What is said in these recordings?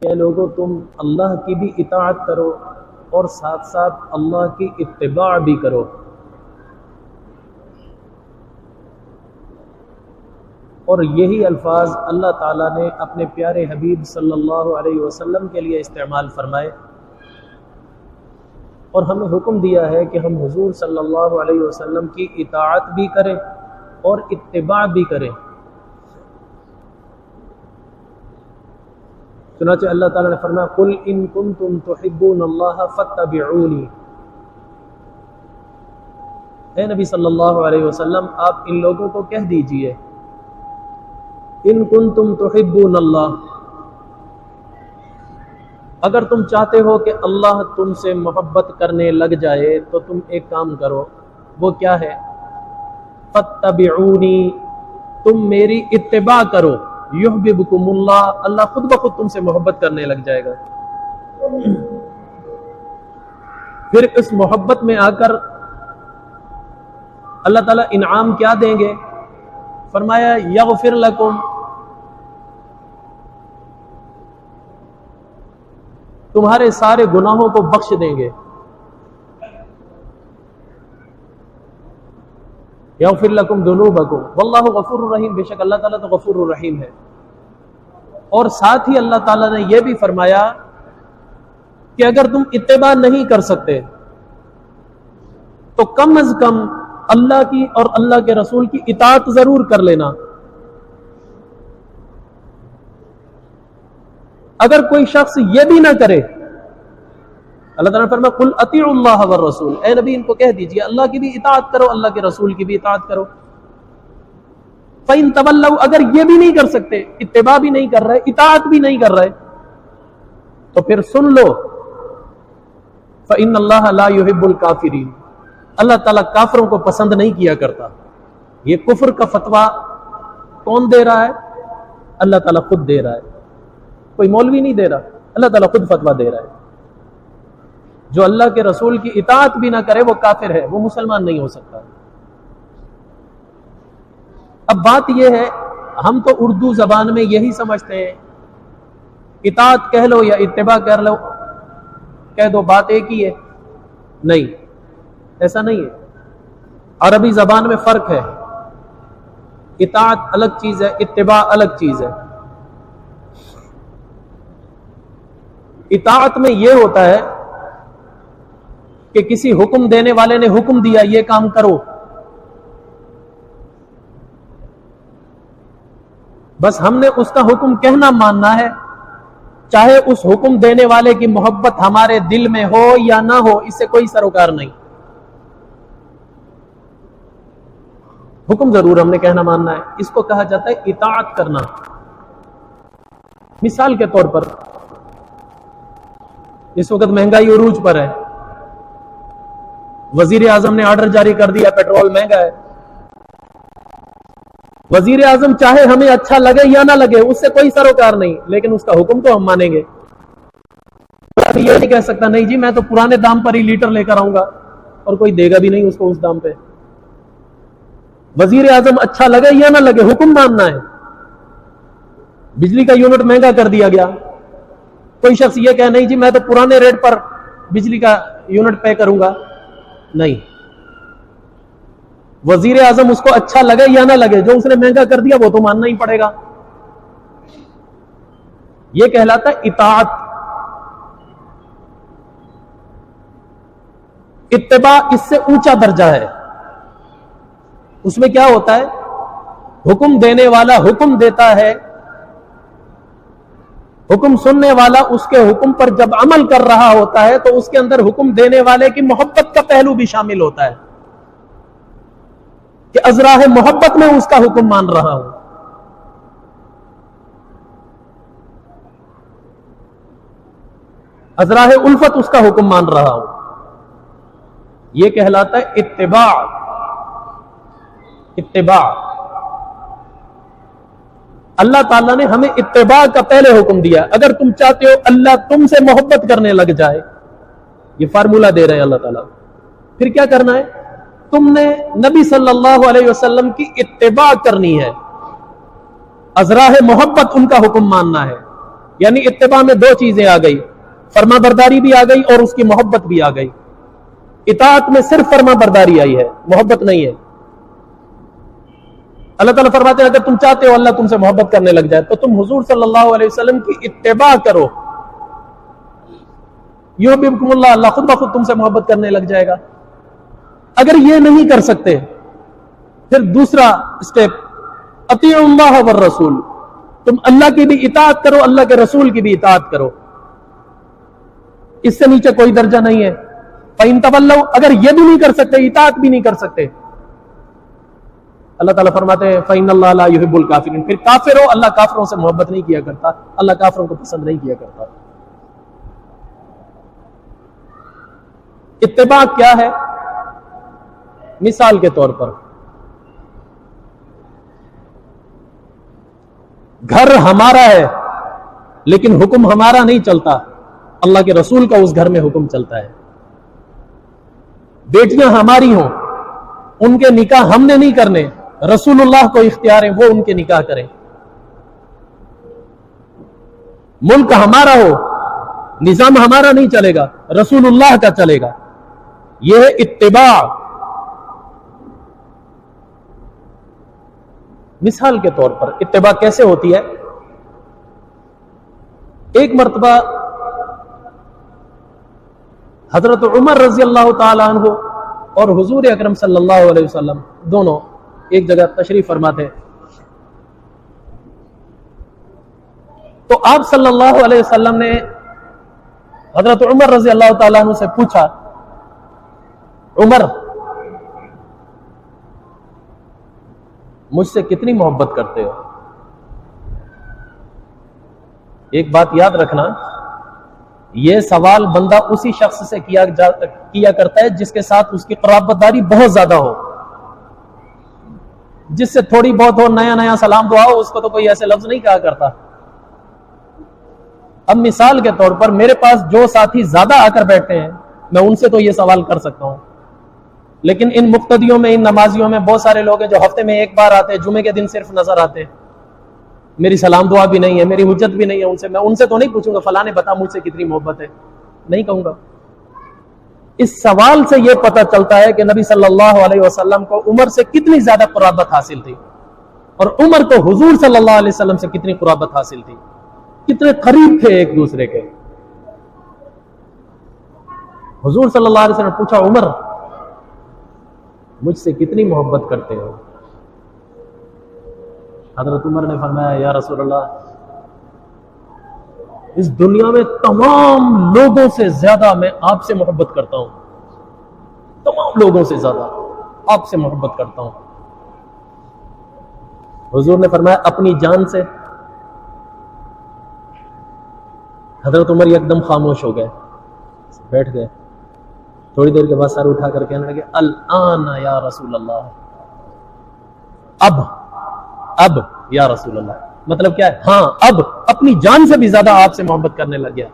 کہ لوگوں تم اللہ کی بھی اطاعت کرو اور ساتھ ساتھ اللہ کی اتباع بھی کرو۔ اور یہی الفاظ اللہ تعالیٰ نے اپنے پیارے حبیب صلی اللہ علیہ وسلم کے لیے استعمال فرمائے، اور ہمیں حکم دیا ہے کہ ہم حضور صلی اللہ علیہ وسلم کی اطاعت بھی کریں اور اتباع بھی کریں۔ چنانچہ اللہ تعالیٰ نے فرمایا قُلْ إِن كُنتُمْ تُحِبُّونَ اللَّهَ فَاتَّبِعُونِي، اے نبی صلی اللہ علیہ وسلم آپ ان لوگوں کو کہہ دیجئے ان کنتم تحبون اللہ، اگر تم چاہتے ہو کہ اللہ تم سے محبت کرنے لگ جائے تو تم ایک کام کرو، وہ کیا ہے؟ فَاتَّبِعُونِي، تم میری اتباع کرو، یحببکم اللہ، اللہ خود بخود تم سے محبت کرنے لگ جائے گا۔ پھر اس محبت میں آ کر اللہ تعالیٰ انعام کیا دیں گے؟ فرمایا یغفر لکم، تمہارے سارے گناہوں کو بخش دیں گے۔ یغفر لکم ذنوبکم واللہ غفور الرحیم، بے شک اللہ تعالیٰ تو غفور الرحیم ہے۔ اور ساتھ ہی اللہ تعالیٰ نے یہ بھی فرمایا کہ اگر تم اتباع نہیں کر سکتے تو کم از کم اللہ کی اور اللہ کے رسول کی اطاعت ضرور کر لینا۔ اگر کوئی شخص یہ بھی نہ کرے، اللہ تعالیٰ نے فرمایا قُلْ أَطِيعُوا اللَّهَ وَالرَّسُولَ، اے نبی ان کو کہہ دیجئے اللہ کی بھی اطاعت کرو، اللہ کے رسول کی بھی اطاعت کرو۔ فَإِن تَوَلَّوْا، اگر یہ بھی نہیں کر سکتے، اتباع بھی نہیں کر رہے، اطاعت بھی نہیں کر رہے، تو پھر سن لو فَإِنَّ اللَّهَ لَا يُحِبُّ الْكَافِرِينَ، اللہ تعالیٰ کافروں کو پسند نہیں کیا کرتا۔ یہ کفر کا فتویٰ کون دے رہا ہے؟ اللہ تعالیٰ خود دے رہا ہے، کوئی مولوی نہیں دے رہا، اللہ تعالیٰ خود فتویٰ دے رہا ہے۔ جو اللہ کے رسول کی اطاعت بھی نہ کرے وہ کافر ہے، وہ مسلمان نہیں ہو سکتا۔ اب بات یہ ہے، ہم تو اردو زبان میں یہی سمجھتے ہیں اطاعت کہہ لو یا اتباع کہہ لو، کہہ دو بات ایک ہی ہے۔ نہیں، ایسا نہیں ہے، عربی زبان میں فرق ہے، اطاعت الگ چیز ہے، اتباع الگ چیز ہے۔ اطاعت میں یہ ہوتا ہے کہ کسی حکم دینے والے نے حکم دیا یہ کام کرو، بس ہم نے اس کا حکم کہنا ماننا ہے، چاہے اس حکم دینے والے کی محبت ہمارے دل میں ہو یا نہ ہو، اس سے کوئی سروکار نہیں، حکم ضرور ہم نے کہنا ماننا ہے۔ اس کو کہا جاتا ہے اطاعت کرنا۔ مثال کے طور پر اس وقت مہنگائی عروج پر ہے، وزیر اعظم نے آرڈر جاری کر دیا پیٹرول مہنگا ہے، وزیر اعظم چاہے ہمیں اچھا لگے یا نہ لگے اس سے کوئی سروکار نہیں، لیکن اس کا حکم تو ہم مانیں گے۔ یہ نہیں کہہ سکتا نہیں جی میں تو پرانے دام پر ہی لیٹر لے کر آؤں گا، اور کوئی دے گا بھی نہیں اس کو اس دام پہ۔ وزیر اعظم اچھا لگے یا نہ لگے حکم ماننا ہے۔ بجلی کا یونٹ مہنگا کر دیا گیا، کوئی شخص یہ کہے نہیں جی میں تو پرانے ریٹ پر بجلی کا یونٹ پے کروں گا، نہیں، وزیر اعظم اس کو اچھا لگے یا نہ لگے جو اس نے مہنگا کر دیا وہ تو ماننا ہی پڑے گا۔ یہ کہلاتا ہے اطاعت۔ اتباع اس سے اونچا درجہ ہے، اس میں کیا ہوتا ہے، حکم دینے والا حکم دیتا ہے، حکم سننے والا اس کے حکم پر جب عمل کر رہا ہوتا ہے تو اس کے اندر حکم دینے والے کی محبت کا پہلو بھی شامل ہوتا ہے کہ ازراہ محبت میں اس کا حکم مان رہا ہوں۔ ازراہ الفت اس کا حکم مان رہا ہوں، یہ کہلاتا ہے اتباع۔ اتباع اللہ تعالیٰ نے ہمیں اتباع کا پہلے حکم دیا۔ اگر تم چاہتے ہو اللہ تم سے محبت کرنے لگ جائے، یہ فارمولہ دے رہے ہیں اللہ تعالیٰ، پھر کیا کرنا ہے؟ تم نے نبی صلی اللہ علیہ وسلم کی اتباع کرنی ہے، ازراہ محبت ان کا حکم ماننا ہے۔ یعنی اتباع میں دو چیزیں آ گئی، فرما برداری بھی آ گئی اور اس کی محبت بھی آ گئی. اطاعت میں صرف فرما برداری آئی ہے، محبت نہیں ہے. اللہ تعالیٰ فرماتے ہیں اگر تم چاہتے ہو اللہ تم سے محبت کرنے لگ جائے تو تم حضور صلی اللہ علیہ وسلم کی اتباع کرو، یحببکم اللہ، اللہ خود بخود تم سے محبت کرنے لگ جائے گا. اگر یہ نہیں کر سکتے پھر دوسرا اسٹیپ، اطیعوا اللہ والرسول، تم اللہ کی بھی اطاعت کرو، اللہ کے رسول کی بھی اطاعت کرو. اس سے نیچے کوئی درجہ نہیں ہے. فَإِن تَوَلَّوْا، اگر یہ بھی نہیں کر سکتے، اطاعت بھی نہیں کر سکتے، اللہ تعالیٰ فرماتے ہیں فَإِنَّ اللَّهَ لَا يُحِبُّ الْكَافِرِينَ، پھر کافر ہو، اللہ کافروں سے محبت نہیں کیا کرتا، اللہ کافروں کو پسند نہیں کیا کرتا. اتباع کیا ہے؟ مثال کے طور پر گھر ہمارا ہے لیکن حکم ہمارا نہیں چلتا، اللہ کے رسول کا اس گھر میں حکم چلتا ہے. بیٹیاں ہماری ہوں، ان کے نکاح ہم نے نہیں کرنے، رسول اللہ کو اختیار ہے وہ ان کے نکاح کریں. ملک ہمارا ہو، نظام ہمارا نہیں چلے گا، رسول اللہ کا چلے گا. یہ ہے اتباع. مثال کے طور پر اتباع کیسے ہوتی ہے؟ ایک مرتبہ حضرت عمر رضی اللہ تعالی عنہ اور حضور اکرم صلی اللہ علیہ وسلم دونوں ایک جگہ تشریف فرما تھے. تو آپ صلی اللہ علیہ وسلم نے حضرت عمر رضی اللہ تعالی عنہ سے پوچھا، عمر مجھ سے کتنی محبت کرتے ہو؟ ایک بات یاد رکھنا، یہ سوال بندہ اسی شخص سے کیا کرتا ہے جس کے ساتھ اس کی قرابت داری بہت زیادہ ہو. جس سے تھوڑی بہت ہو، نیا نیا سلام دعا ہو، اس کو تو کوئی ایسے لفظ نہیں کہا کرتا. اب مثال کے طور پر میرے پاس جو ساتھی زیادہ آ کر بیٹھتے ہیں میں ان سے تو یہ سوال کر سکتا ہوں، لیکن ان مقتدیوں میں، ان نمازیوں میں بہت سارے لوگ ہیں جو ہفتے میں ایک بار آتے ہیں، جمعے کے دن صرف نظر آتے ہیں، میری سلام دعا بھی نہیں ہے، میری حجت بھی نہیں ہے. میں ان سے تو نہیں پوچھوں گا فلاں نے بتا مجھ سے کتنی محبت ہے، نہیں کہوں گا. اس سوال سے یہ پتہ چلتا ہے کہ نبی صلی اللہ علیہ وسلم کو عمر سے کتنی زیادہ قرابت حاصل تھی اور عمر کو حضور صلی اللہ علیہ وسلم سے کتنی قرابت حاصل تھی، کتنے قریب تھے ایک دوسرے کے. حضور صلی اللہ علیہ وسلم نے پوچھا، عمر مجھ سے کتنی محبت کرتے ہو؟ حضرت عمر نے فرمایا، یا رسول اللہ، اس دنیا میں تمام لوگوں سے زیادہ میں آپ سے محبت کرتا ہوں، تمام لوگوں سے زیادہ آپ سے محبت کرتا ہوں. حضور نے فرمایا اپنی جان سے. حضرت عمر ایک دم خاموش ہو گئے، بیٹھ گئے. تھوڑی دیر کے بعد سر اٹھا کر کہنے لگے، الآن یا رسول اللہ، اب یا رسول اللہ. مطلب کیا ہے؟ ہاں اب اپنی جان سے بھی زیادہ آپ سے محبت کرنے لگ گیا.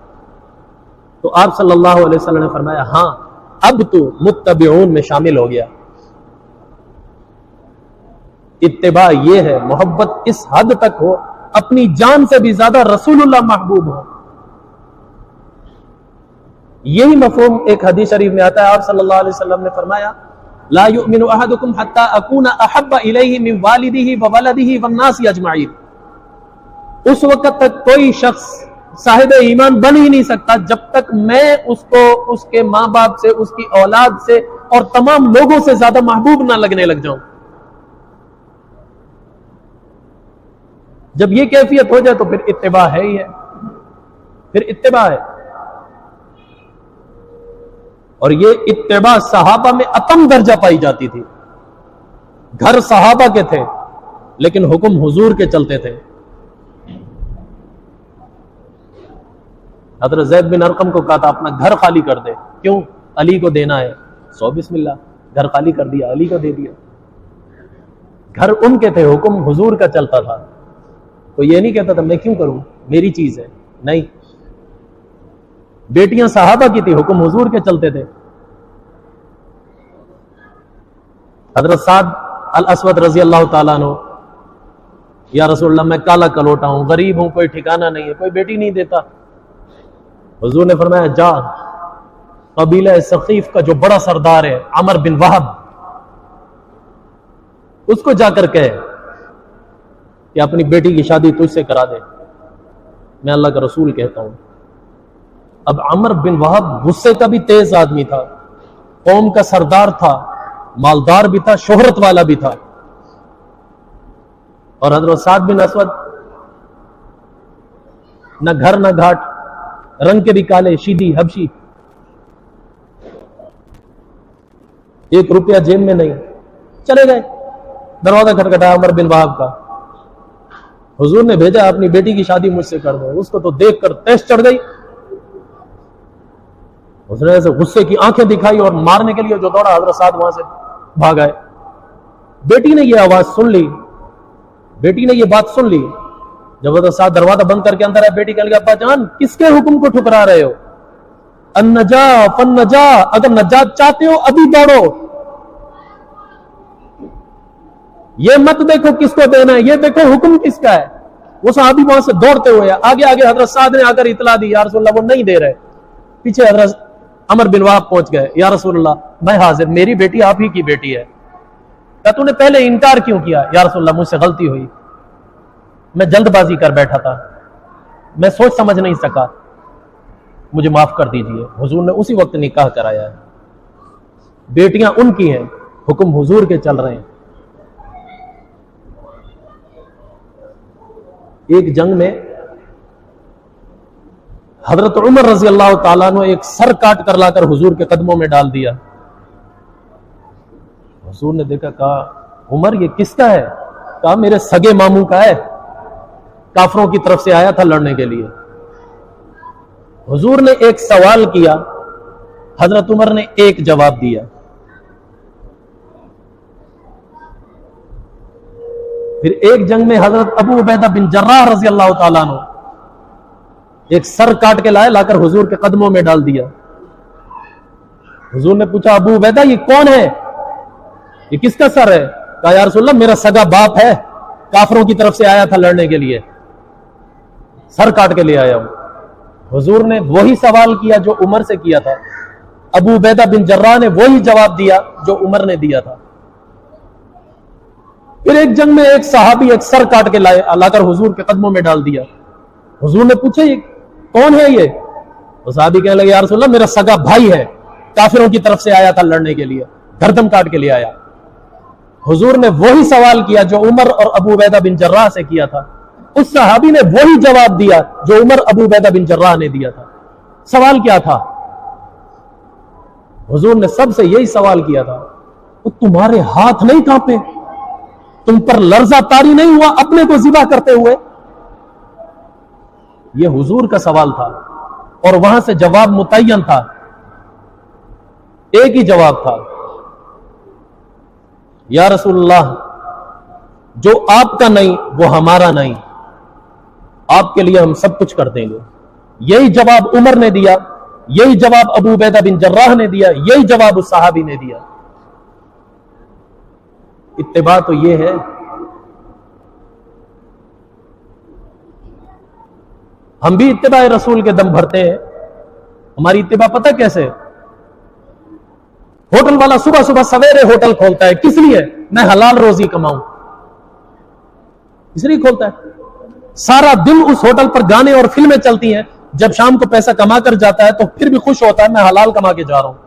تو آپ صلی اللہ علیہ وسلم نے فرمایا، ہاں اب تو متبعون میں شامل ہو گیا. اتباع یہ ہے، محبت اس حد تک ہو اپنی جان سے بھی زیادہ رسول اللہ محبوب ہو. یہی مفہوم ایک حدیث شریف میں آتا ہے. آپ صلی اللہ علیہ وسلم نے فرمایا، لا یؤمن احدکم حتی اکون احب الیہ من والدہ وولدہ والناس اجمعین. اس وقت تک کوئی شخص صاحب ایمان بن ہی نہیں سکتا جب تک میں اس کو اس کے ماں باپ سے، اس کی اولاد سے اور تمام لوگوں سے زیادہ محبوب نہ لگنے لگ جاؤں. جب یہ کیفیت ہو جائے تو پھر اتباع ہے ہی ہے، پھر اتباع ہے. اور یہ اتباع صحابہ میں اتم درجہ پائی جاتی تھی. گھر صحابہ کے تھے لیکن حکم حضور کے چلتے تھے. حضرت زید بن ارقم کو کہا تھا اپنا گھر خالی کر دے. کیوں؟ علی کو دینا ہے. سو بسم اللہ، گھر خالی کر دیا، علی کو دے دیا. گھر ان کے تھے، حکم حضور کا چلتا تھا. تو یہ نہیں کہتا تھا میں کیوں کروں، میری چیز ہے. نہیں، بیٹیاں صحابہ کی تھی، حکم حضور کے چلتے تھے. حضرت سعد الاسود رضی اللہ تعالیٰ عنہ یا رسول اللہ میں کالا کلوٹا ہوں، غریب ہوں، کوئی ٹھکانہ نہیں ہے، کوئی بیٹی نہیں دیتا۔ حضور نے فرمایا جا قبیلہ ثقیف کا جو بڑا سردار ہے عمر بن وہب، اس کو جا کر کہے کہ اپنی بیٹی کی شادی تجھ سے کرا دے، میں اللہ کا رسول کہتا ہوں۔ اب عمر بن وہب غصے کا بھی تیز آدمی تھا، قوم کا سردار تھا، مالدار بھی تھا، شہرت والا بھی تھا، اور حضرت سعد بن اسود نہ گھر نہ گھاٹ، رنگ کے بھی کالے، شیدی حبشی، 1 روپیہ جیب میں نہیں، چلے گئے۔ دروازہ کھٹکھٹایا عمر بن وہب کا، حضور نے بھیجا اپنی بیٹی کی شادی مجھ سے کر دو۔ اس کو تو دیکھ کر تیش چڑھ گئی، اس نے ایسے غصے کی آنکھیں دکھائی اور مارنے کے لیے جو دوڑا، حضرت سعد وہاں سے بھاگ آئے۔ بیٹی نے یہ آواز سن لی، بیٹی نے یہ بات سن لی، جب حضرت سعد دروازہ بند کر کے اندر آئے، بیٹی کہنے لگی ابا جان کس کے حکم کو ٹھکرا رہے ہو؟ النجا فالنجا، اگر نجات چاہتے ہو ابھی دوڑو، یہ مت دیکھو کس کو دینا ہے، یہ دیکھو حکم کس کا ہے۔ وہ صحابی وہاں سے دوڑتے ہوئے آگے آگے، حضرت سعد نے آ کر اطلاع دی، یا رسول اللہ وہ نہیں دے رہے۔ پیچھے حضرت عمر بن وہب پہنچ گئے، یا رسول اللہ میں حاضر، میری بیٹی آپ ہی کی بیٹی ہے۔ کہا تو نے پہلے انکار کیوں کیا؟ یا رسول اللہ مجھ سے غلطی ہوئی، میں جلد بازی کر بیٹھا تھا، میں سوچ سمجھ نہیں سکا، مجھے معاف کر دیجئے۔ حضور نے اسی وقت نکاح کرایا ہے۔ بیٹیاں ان کی ہیں، حکم حضور کے چل رہے ہیں۔ ایک جنگ میں حضرت عمر رضی اللہ تعالیٰ نے ایک سر کاٹ کر لا کر حضور کے قدموں میں ڈال دیا۔ حضور نے دیکھا، کہا عمر یہ کس کا ہے؟ کہا میرے سگے ماموں کا ہے، کافروں کی طرف سے آیا تھا لڑنے کے لیے۔ حضور نے ایک سوال کیا، حضرت عمر نے ایک جواب دیا۔ پھر ایک جنگ میں حضرت ابو عبیدہ بن جراح رضی اللہ تعالیٰ عنہ ایک سر کاٹ کے لائے، لا کر حضور کے قدموں میں ڈال دیا۔ حضور نے پوچھا ابو عبیدہ یہ کون ہے، یہ کس کا سر ہے؟ کہا یا رسول اللہ میرا سگا باپ ہے، کافروں کی طرف سے آیا تھا لڑنے کے لیے، سر کاٹ کے لے آیا ہوں۔ حضور نے وہی سوال کیا جو عمر سے کیا تھا، ابو عبیدہ بن جراح نے وہی جواب دیا جو عمر نے دیا تھا۔ پھر ایک جنگ میں ایک صحابی ایک سر کاٹ کے لا کر حضور کے قدموں میں ڈال دیا۔ حضور نے پوچھا یہ کون ہے؟ یہ وہ صحابی کہنے لگے یا رسول اللہ میرا سگا بھائی ہے، کافروں کی طرف سے آیا تھا لڑنے کے لیے، گردن کاٹ کے لے آیا۔ حضور نے وہی سوال کیا جو عمر اور ابو عبیدہ بن جراح سے کیا تھا، اس صحابی نے وہی جواب دیا جو عمر ابو عبیدہ بن جراح نے دیا تھا۔ سوال کیا تھا؟ حضور نے سب سے یہی سوال کیا تھا، وہ تمہارے ہاتھ نہیں کانپے، تم پر لرزہ طاری نہیں ہوا اپنے کو ذبح کرتے ہوئے؟ یہ حضور کا سوال تھا، اور وہاں سے جواب متعین تھا، ایک ہی جواب تھا، یا رسول اللہ جو آپ کا نہیں وہ ہمارا نہیں، آپ کے لیے ہم سب کچھ کر دیں گے۔ یہی جواب عمر نے دیا، یہی جواب ابو عبیدہ بن جراح نے دیا، یہی جواب اس صحابی نے دیا۔ اتباع تو یہ ہے۔ ہم بھی اتباع رسول کے دم بھرتے ہیں۔ ہماری اتباع پتہ کیسے؟ ہوٹل والا صبح صبح سویرے ہوٹل کھولتا ہے، کس لیے؟ میں حلال روزی کماؤں، اس لیے کھولتا ہے۔ سارا دن اس ہوٹل پر گانے اور فلمیں چلتی ہیں، جب شام کو پیسہ کما کر جاتا ہے تو پھر بھی خوش ہوتا ہے میں حلال کما کے جا رہا ہوں،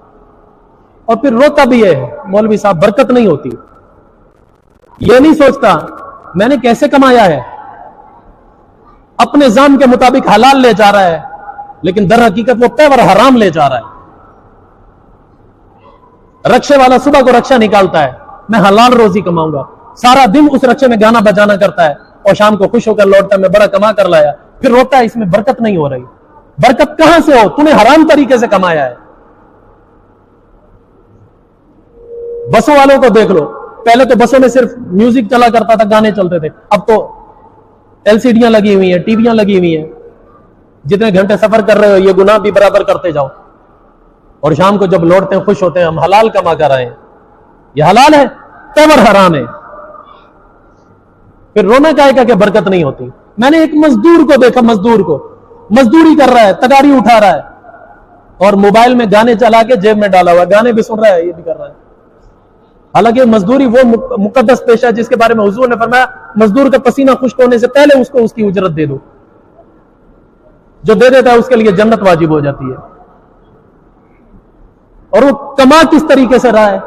اور پھر روتا بھی ہے مولوی صاحب برکت نہیں ہوتی۔ یہ نہیں سوچتا میں نے کیسے کمایا ہے، اپنے ذان کے مطابق حلال لے جا رہا ہے، لیکن در حقیقت وہ پیور حرام لے جا رہا ہے۔ رکشے والا صبح کو رکشہ نکالتا ہے میں حلال روزی کماؤں گا، سارا دن اس رکشے میں گانا بجانا کرتا ہے، اور شام کو خوش ہو کر لوٹتا ہے میں بڑا کما کر لایا، پھر روتا ہے اس میں برکت نہیں ہو رہی۔ برکت کہاں سے ہو؟ تو نے حرام طریقے سے کمایا ہے۔ بسوں والوں کو دیکھ لو، پہلے تو بسوں میں صرف میوزک چلا کرتا تھا، گانے چلتے تھے، اب تو ایل سی ڈیاں لگی ہوئی ہیں، ٹی ویاں لگی ہوئی ہیں، جتنے گھنٹے سفر کر رہے ہو یہ گناہ بھی برابر کرتے جاؤ، اور شام کو جب لوٹتے ہیں خوش ہوتے ہیں ہم حلال کما کر آئے ہیں۔ یہ حلال ہے، پیور حرام ہے۔ پھر رونا کہے گا کہ برکت نہیں ہوتی. میں نے ایک مزدور کو دیکھا, مزدور کو مزدوری کر رہا ہے, تگاری اٹھا رہا ہے اور موبائل میں گانے چلا کے جیب میں ڈالا ہوا, گانے بھی سن رہا ہے, یہ بھی کر رہا ہے. حالانکہ مزدوری وہ مقدس پیشہ ہے جس کے بارے میں حضور نے فرمایا مزدور کا پسینہ خشک ہونے سے پہلے اس کو اس کی اجرت دے دو. جو دے دیتا ہے اس کے لیے جنت واجب ہو جاتی ہے. اور وہ کما کس طریقے سے رہا ہے,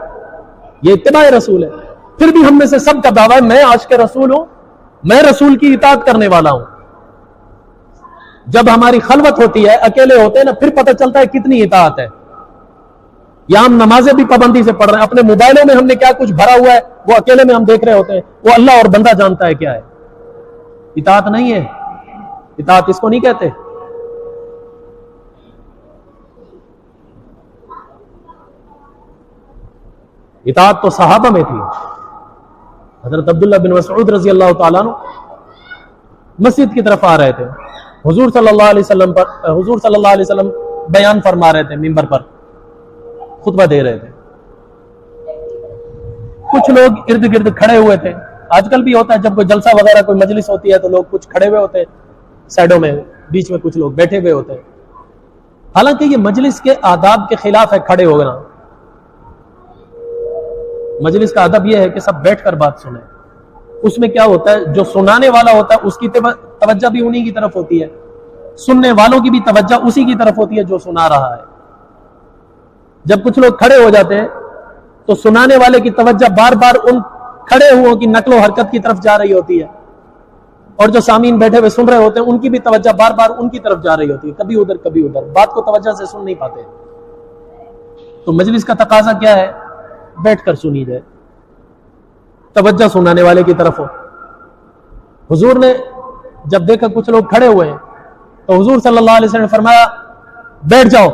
یہ اتباع رسول ہے. پھر بھی ہم میں سے سب کا دعویٰ ہے میں عاشق رسول ہوں, میں رسول کی اطاعت کرنے والا ہوں. جب ہماری خلوت ہوتی ہے, اکیلے ہوتے ہیں نا, پھر پتہ چلتا ہے کتنی اطاعت ہے. یا ہم نمازیں بھی پابندی سے پڑھ رہے ہیں, اپنے موبائلوں میں ہم نے کیا کچھ بھرا ہوا ہے وہ اکیلے میں ہم دیکھ رہے ہوتے ہیں, وہ اللہ اور بندہ جانتا ہے کیا ہے. اطاعت نہیں ہے, اطاعت اس کو نہیں کہتے. اطاعت تو صحابہ میں تھی. حضرت عبداللہ بن مسعود رضی اللہ تعالیٰ عنہ مسجد کی طرف آ رہے تھے, حضور صلی اللہ علیہ وسلم بیان فرما رہے تھے, منبر پر خطبہ دے رہے تھے. کچھ لوگ ارد گرد کھڑے ہوئے تھے. آج کل بھی ہوتا ہے جب کوئی جلسہ وغیرہ کوئی مجلس ہوتی ہے تو لوگ کچھ کھڑے ہوئے ہوتے ہیں سائڈوں میں, بیچ میں کچھ لوگ بیٹھے ہوئے ہوتے ہیں. حالانکہ یہ مجلس کے آداب کے خلاف ہے کھڑے ہو گنا. مجلس کا ادب یہ ہے کہ سب بیٹھ کر بات سنیں. اس میں کیا ہوتا ہے, جو سنانے والا ہوتا ہے اس کی توجہ بھی انہی کی طرف ہوتی ہے, سننے والوں کی بھی توجہ اسی کی طرف ہوتی ہے جو سنا رہا ہے. جب کچھ لوگ کھڑے ہو جاتے ہیں تو سنانے والے کی توجہ بار بار ان کھڑے ہوں کی نقل و حرکت کی طرف جا رہی ہوتی ہے, اور جو سامعین بیٹھے ہوئے سن رہے ہوتے ہیں ان کی بھی توجہ بار بار ان کی طرف جا رہی ہوتی ہے, کبھی ادھر کبھی ادھر, بات کو توجہ سے سن نہیں پاتے. تو مجلس کا تقاضا کیا ہے, بیٹھ کر سنی جائے, توجہ سنانے والے کی طرف ہو. حضور نے جب دیکھا کچھ لوگ کھڑے ہوئے ہیں تو حضور صلی اللہ علیہ وسلم نے فرمایا بیٹھ جاؤ.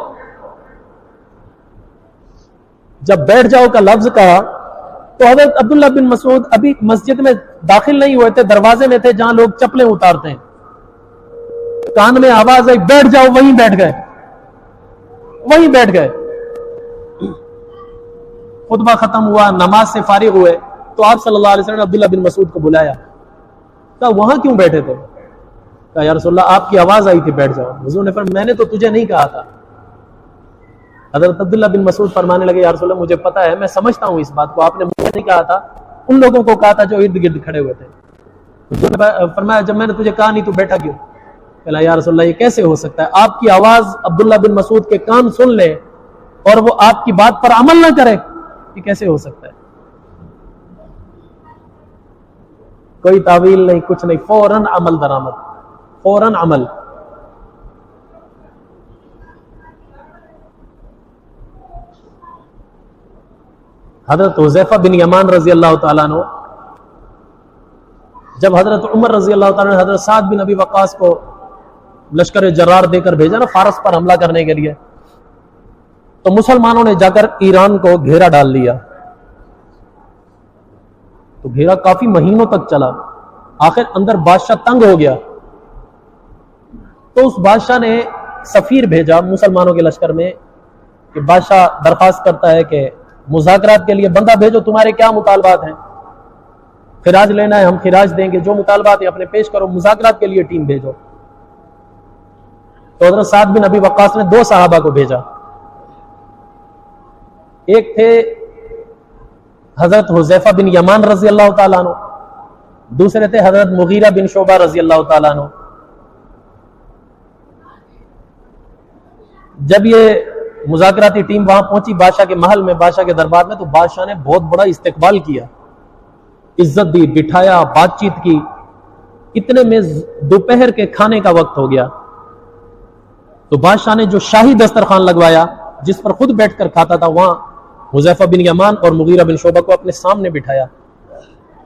جب بیٹھ جاؤ کا لفظ کہا تو حضرت عبداللہ بن مسعود ابھی مسجد میں داخل نہیں ہوئے تھے, دروازے میں تھے جہاں لوگ چپلیں اتارتے ہیں. کان میں آواز آئی بیٹھ جاؤ, وہیں بیٹھ گئے, وہیں بیٹھ گئے. خطبہ ختم ہوا, نماز سے فارغ ہوئے تو آپ صلی اللہ علیہ وسلم نے عبداللہ بن مسعود کو بلایا. کہا وہاں کیوں بیٹھے تھے؟ کہا یا رسول اللہ آپ کی آواز آئی تھی بیٹھ جاؤ. حضور نے فرمایا میں نے تو تجھے نہیں کہا تھا. حضرت عبداللہ بن مسعود فرمانے لگے یا رسول اللہ مجھے پتا ہے, میں سمجھتا ہوں اس بات کو, آپ نے مجھے نہیں کہا تھا, ان لوگوں کو کہا تھا جو ارد گرد کھڑے ہوئے تھے. حضور نے فرمایا جب میں نے تجھے کہا نہیں تو بیٹھا کیوں؟ کہا یا رسول اللہ یہ کیسے ہو سکتا ہے, آپ کی آواز عبداللہ بن مسعود کے کان سن لے اور وہ آپ کی بات پر عمل نہ کرے, یہ کیسے ہو سکتا ہے؟ کوئی تعویل نہیں, کچھ نہیں, فوراً عمل درآمد, فوراً عمل. حضرت حذیفہ بن یمان رضی اللہ تعالیٰ عنہ جب حضرت عمر رضی اللہ تعالیٰ عنہ حضرت سعد بن ابی وقاص کو لشکر جرار دے کر بھیجا نا فارس پر حملہ کرنے کے لیے, تو مسلمانوں نے جا کر ایران کو گھیرا ڈال لیا. تو گھیرا کافی مہینوں تک چلا, آخر اندر بادشاہ تنگ ہو گیا. تو اس بادشاہ نے سفیر بھیجا مسلمانوں کے لشکر میں کہ بادشاہ درخواست کرتا ہے کہ مذاکرات کے لیے بندہ بھیجو, تمہارے کیا مطالبات ہیں؟ خراج لینا ہے, ہم خراج دیں گے, جو مطالبات ہیں اپنے پیش کرو, مذاکرات کے لیے ٹیم بھیجو. تو حضرت سعد بن ابی وقاص نے 2 صحابہ کو بھیجا. ایک تھے حضرت حذیفہ بن یمان رضی اللہ تعالیٰ عنہ, دوسرے تھے حضرت مغیرہ بن شعبہ رضی اللہ تعالیٰ عنہ. جب یہ مذاکراتی ٹیم وہاں پہنچی بادشاہ کے محل میں, بادشاہ کے دربار میں, تو بادشاہ نے بہت بڑا استقبال کیا, عزت دی, بٹھایا, بات چیت کی. اتنے میں دوپہر کے کھانے کا وقت ہو گیا. تو بادشاہ نے جو شاہی دسترخوان لگوایا جس پر خود بیٹھ کر کھاتا تھا, وہاں حذیفہ بن یمان اور مغیرہ بن شعبہ کو اپنے سامنے بٹھایا.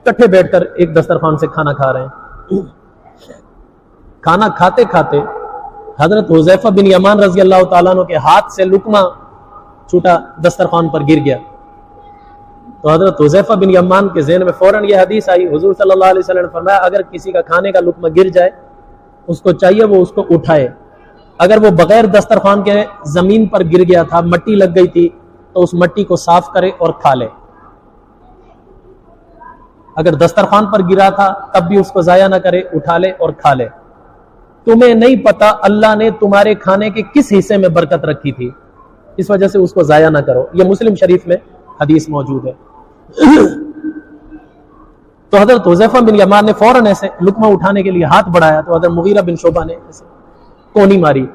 کٹھے بیٹھ کر ایک دسترخوان سے کھانا کھا رہے ہیں. کھانا کھاتے کھاتے حضرت حذیفہ بن یمان رضی اللہ تعالیٰ عنہ کے ہاتھ سے لقمہ چھوٹا دسترخوان پر گر گیا. تو حضرت حذیفہ بن یمان کے ذہن میں فوراً یہ حدیث آئی, حضور صلی اللہ علیہ وسلم نے فرمایا اگر کسی کا کھانے کا لقمہ گر جائے اس کو چاہیے وہ اس کو اٹھائے. اگر وہ بغیر دسترخوان کے زمین پر گر گیا تھا, مٹی لگ گئی تھی, تو اس مٹی کو صاف کرے اور کھا لے. اگر دسترخوان پر گرا تھا تب بھی اس کو ضائع نہ کرے، اٹھا لے اور کھا لے۔ تمہیں نہیں پتا اللہ نے تمہارے کھانے کے کس حصے میں برکت رکھی تھی، اس وجہ سے اس کو ضائع نہ کرو۔ یہ مسلم شریف میں حدیث موجود ہے۔ تو حضرت حذیفہ بن یمان نے فوراً ایسے لقمہ اٹھانے کے لیے ہاتھ بڑھایا تو حضرت مغیرہ بن شعبہ نے ایسے کونی ماری،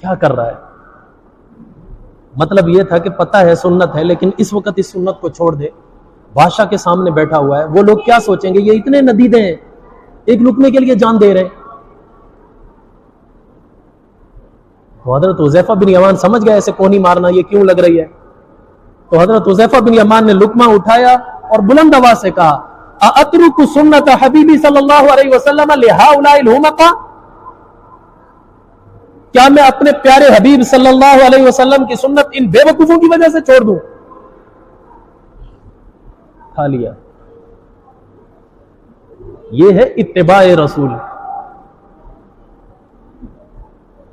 کیا کر رہا ہے؟ مطلب یہ تھا کہ پتہ ہے سنت ہے، لیکن اس وقت اس سنت کو چھوڑ دے، بادشاہ کے سامنے بیٹھا ہوا ہے، وہ لوگ کیا سوچیں گے، یہ اتنے ندیدے ہیں، ایک لقمے کے لیے جان دے رہے ہیں۔ تو حضرت حذیفہ بن یمان سمجھ گئے ایسے کونی مارنا یہ کیوں لگ رہی ہے، تو حضرت حذیفہ بن یمان نے لقمہ اٹھایا اور بلند آواز سے کہا اَأَتْرُكُ سُنَّةَ حَبِيبِ صلی اللہ علیہ وسلم لِهَؤُلَاءِ الْحُمَقَاءِ، کیا میں اپنے پیارے حبیب صلی اللہ علیہ وسلم کی سنت ان بے وقوفوں کی وجہ سے چھوڑ دوں؟ کھا لیا۔ یہ ہے اتباع رسول۔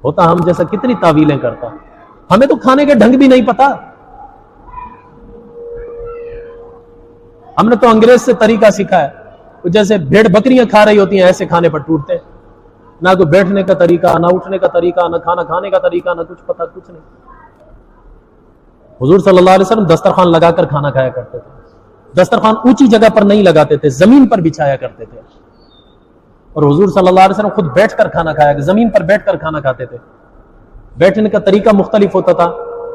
ہوتا ہم جیسا کتنی تعویلیں کرتا، ہمیں تو کھانے کے ڈھنگ بھی نہیں پتا، ہم نے تو انگریز سے طریقہ سیکھا ہے، جیسے بھیڑ بکریاں کھا رہی ہوتی ہیں ایسے کھانے پر ٹوٹتے، نہ کوئی بیٹھنے کا طریقہ، نہ اٹھنے کا طریقہ، نہ کھانا کھانے کا طریقہ، نہ کچھ پتا، کچھ نہیں۔ حضور صلی اللہ علیہ وسلم دسترخوان لگا کر کھانا کھایا کرتے تھے، دسترخوان اونچی جگہ پر نہیں لگاتے تھے، زمین پر بچھایا کرتے تھے، اور حضور صلی اللہ علیہ وسلم خود بیٹھ کر کھانا کھایا، زمین پر بیٹھ کر کھانا کھاتے تھے۔ بیٹھنے کا طریقہ مختلف ہوتا تھا،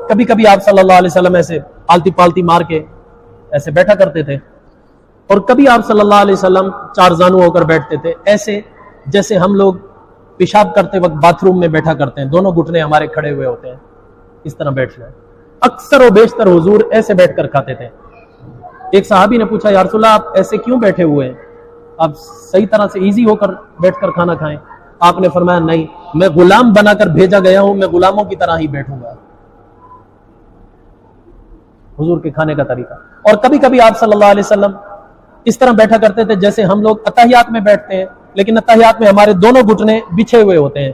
کبھی کبھی آپ صلی اللہ علیہ وسلم ایسے آلتی پالتی مار کے ایسے بیٹھا کرتے تھے، اور کبھی آپ صلی اللہ علیہ وسلم چار زانو ہو کر بیٹھتے تھے، ایسے جیسے ہم لوگ پیشاب کرتے وقت باتھ روم میں بیٹھا کرتے ہیں، دونوں گھٹنے ہمارے کھڑے ہوئے ہوتے ہیں، اس طرح بیٹھنا ہے۔ اکثر و بیشتر حضور ایسے بیٹھ کر کھاتے تھے۔ ایک صحابی نے پوچھا یا رسول اللہ آپ ایسے کیوں بیٹھے ہوئے ہیں، آپ صحیح طرح سے ایزی ہو کر بیٹھ کر کھانا کھائیں۔ آپ نے فرمایا نہیں، میں غلام بنا کر بھیجا گیا ہوں، میں غلاموں کی طرح ہی بیٹھوں گا۔ حضور کے کھانے کا طریقہ۔ اور کبھی کبھی آپ صلی اللہ علیہ وسلم اس طرح بیٹھا کرتے تھے جیسے ہم لوگ اتحیات میں بیٹھتے ہیں، لیکن اتحیات میں ہمارے دونوں گھٹنے بچھے ہوئے ہوتے ہیں،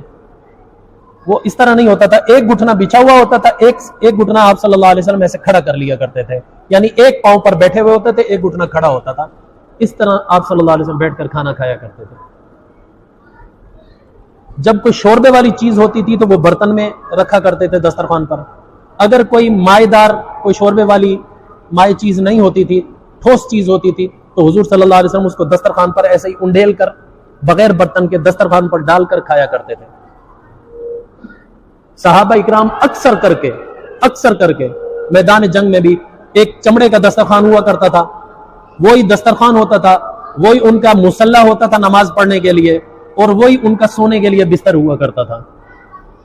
وہ اس طرح نہیں ہوتا تھا، ایک گھٹنا بچھا ہوا ہوتا تھا، ایک گھٹنا آپ صلی اللہ علیہ وسلم ایسے کھڑا کر لیا کرتے تھے، یعنی ایک پاؤں پر بیٹھے ہوئے ہوتے تھے، ایک گھٹنا کھڑا ہوتا تھا، اس طرح آپ صلی اللہ علیہ وسلم بیٹھ کر کھانا کھایا کرتے تھے۔ جب کوئی شوربے والی چیز ہوتی تھی تو وہ برتن میں رکھا کرتے تھے دسترخوان پر، اگر کوئی مائے دار کوئی شوربے والی مائع چیز نہیں ہوتی تھی، ٹھوس چیز ہوتی تھی، تو حضور صلی اللہ علیہ وسلم اس کو دسترخوان پر ایسے ہی انڈیل کر بغیر برتن کے دسترخوان پر ڈال کر کھایا کرتے تھے۔ صحابہ اکرام اکثر کر کے میدان جنگ میں بھی ایک چمڑے کا دسترخوان ہوا کرتا تھا، وہی دسترخوان ہوتا تھا، وہی ان کا مصلی ہوتا تھا نماز پڑھنے کے لیے، اور وہی ان کا سونے کے لیے بستر ہوا کرتا تھا،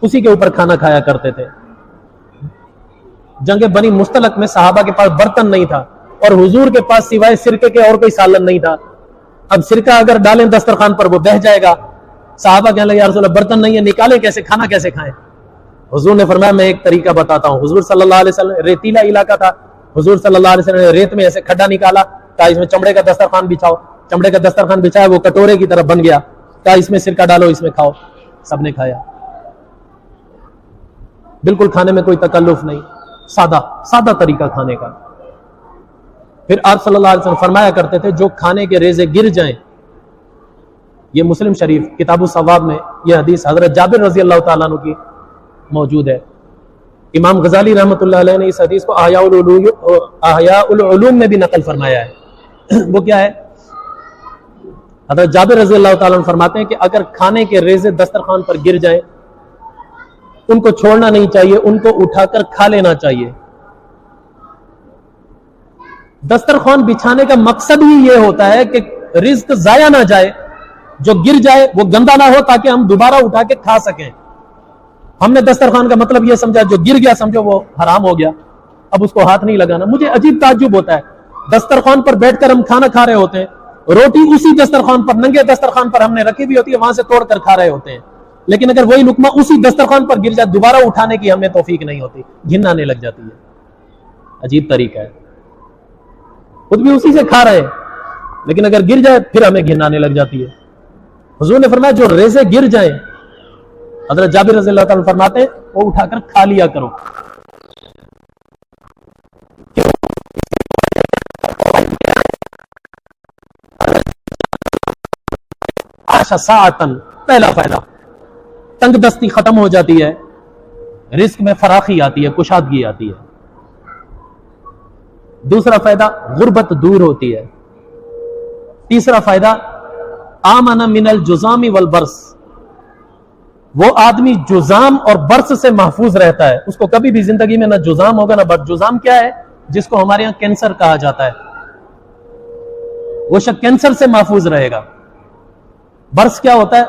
اسی کے اوپر کھانا کھایا کرتے تھے۔ جنگ بنی مستلق میں صحابہ کے پاس برتن نہیں تھا، اور حضور کے پاس سوائے سرکے کے اور کوئی سالن نہیں تھا۔ اب سرکہ اگر ڈالیں دسترخوان پر وہ بہہ جائے گا، صحابہ کہنے لگے یا رسول اللہ برتن نہیں ہے، نکالیں کیسے، کھانا کیسے کھائیں؟ حضور نے فرمایا میں ایک طریقہ بتاتا ہوں۔ حضور صلی اللہ علیہ وسلم ریتیلا علاقہ تھا، حضور صلی اللہ علیہ وسلم نے ریت میں ایسے کھڈا نکالا، کہا اس میں چمڑے کا دسترخوان بچھاؤ، چمڑے کا دسترخوان بچھایا، وہ کٹورے کی طرف بن گیا، کہا اس میں سرکہ ڈالو، اس میں کھاؤ، سب نے کھایا۔ بالکل کھانے میں کوئی تکلف نہیں، سادہ طریقہ کھانے کا۔ پھر آپ صلی اللہ علیہ وسلم فرمایا کرتے تھے جو کھانے کے ریزے گر جائیں، یہ مسلم شریف کتاب الثواب میں یہ حدیث حضرت جابر رضی اللہ تعالیٰ عنہ کی موجود ہے۔ امام غزالی رحمۃ اللہ علیہ نے اس حدیث کو احیاء العلوم میں بھی نقل فرمایا ہے۔ وہ کیا ہے؟ حضرت جابر رضی اللہ تعالیٰ عنہ فرماتے ہیں کہ اگر کھانے کے ریزے دسترخوان پر گر جائیں، ان کو چھوڑنا نہیں چاہیے، ان کو اٹھا کر کھا لینا چاہیے۔ دسترخوان بچھانے کا مقصد ہی یہ ہوتا ہے کہ رزق ضائع نہ جائے، جو گر جائے وہ گندا نہ ہو، تاکہ ہم دوبارہ اٹھا کے کھا سکیں۔ ہم نے دسترخوان کا مطلب یہ سمجھا جو گر گیا سمجھو وہ حرام ہو گیا، اب اس کو ہاتھ نہیں لگانا۔ مجھے عجیب تعجب ہوتا ہے، دسترخوان پر بیٹھ کر ہم کھانا کھا رہے ہوتے ہیں، روٹی اسی دسترخوان پر، ننگے دسترخوان پر ہم نے رکھی ہوئی ہوتی ہے، وہاں سے توڑ کر کھا رہے ہوتے ہیں، لیکن اگر وہی لقمہ اسی دسترخوان پر گر جائے دوبارہ اٹھانے کی ہمیں توفیق نہیں ہوتی، گھن آنے لگ جاتی ہے۔ عجیب طریقہ ہے، خود بھی اسی سے کھا رہے ہیں، لیکن اگر گر جائے پھر ہمیں گھن آنے لگ جاتی ہے۔ حضور نے فرمایا جو ریزے گر جائیں، حضرت جابر رضی اللہ تعالیٰ فرماتے ہیں وہ اٹھا کر کھا لیا کرو۔ عاش ساعتن، پہلا فائدہ تنگ دستی ختم ہو جاتی ہے، رزق میں فراخی آتی ہے، کشادگی آتی ہے۔ دوسرا فائدہ غربت دور ہوتی ہے۔ تیسرا فائدہ آمن من الجزام والبرص، وہ آدمی جزام اور برص سے محفوظ رہتا ہے، اس کو کبھی بھی زندگی میں نہ جزام ہوگا نہ برص۔ جزام کیا ہے؟ جس کو ہمارے یہاں کینسر کہا جاتا ہے، وہ شخص کینسر سے محفوظ رہے گا۔ برص کیا ہوتا ہے؟